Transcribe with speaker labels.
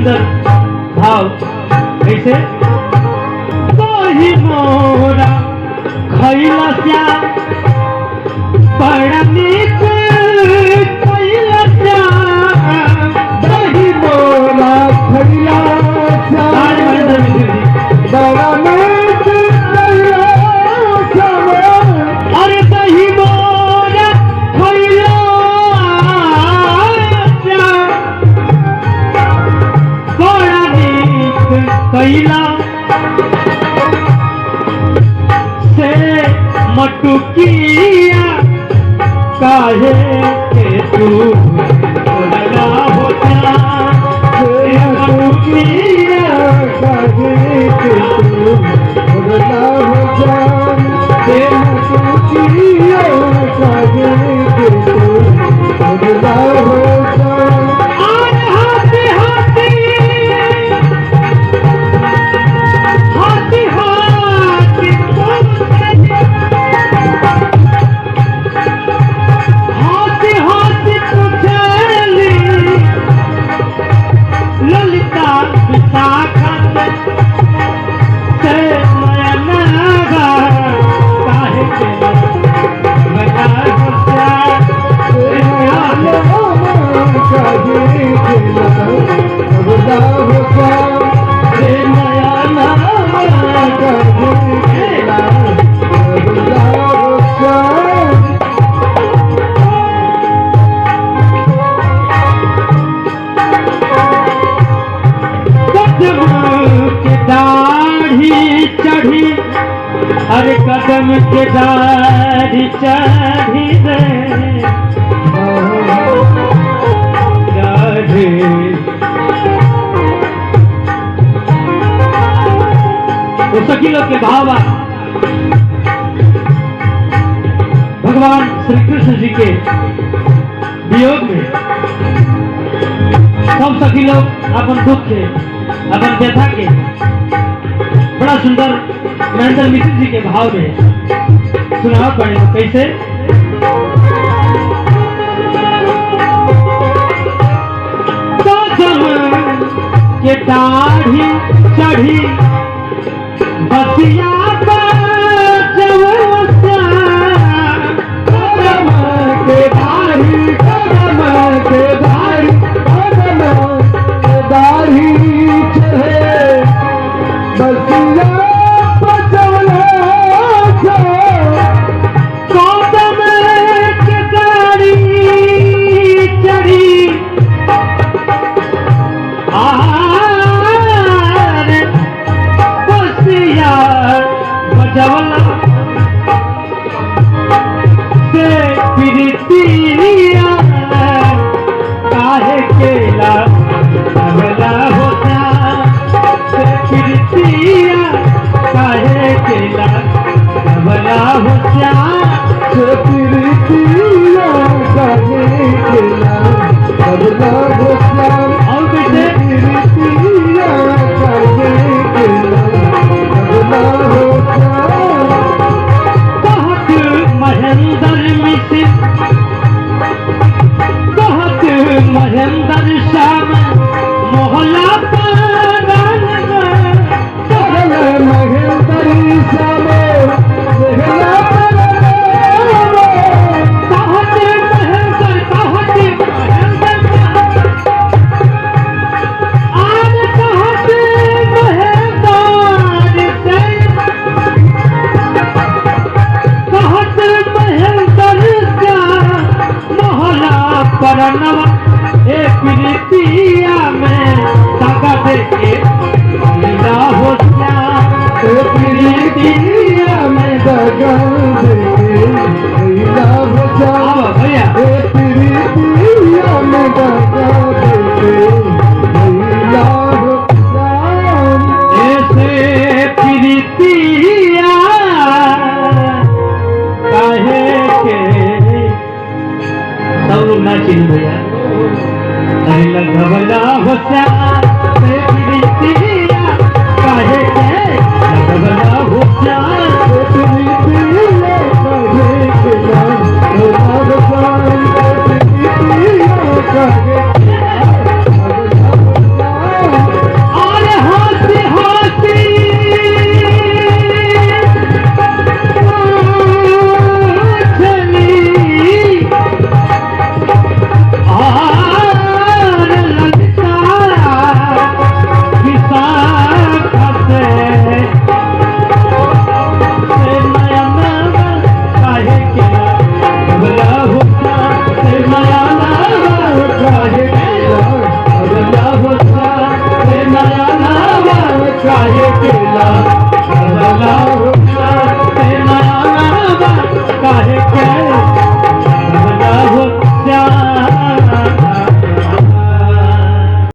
Speaker 1: सुंदर भाव कैसे दही मोरा खैला श्या बड़ा नीक खैला श्या
Speaker 2: दही मोरा खैला श्या बड़ा नीक खैला श्या
Speaker 1: अरे दही मोरा खैला श्या बड़ा नीक खैला से मटुकिया काहे के तू लगा होता
Speaker 2: मटुकिया काहे के तू लगा होता मटुकिया काहे के तू लगा होता
Speaker 1: हर कदम के दाढ़ी चढ़ी रे दाढ़ी तो सखी लोग के भाव भगवान श्री कृष्ण जी के वियोग में सब सखी लोग अपन दुख के अपन व्यथा के बड़ा सुंदर नरेंद्र मिश्र जी के भाव में सुनाव पड़ेगा कैसे के दाढ़ी चढ़ी बसिया
Speaker 2: करबला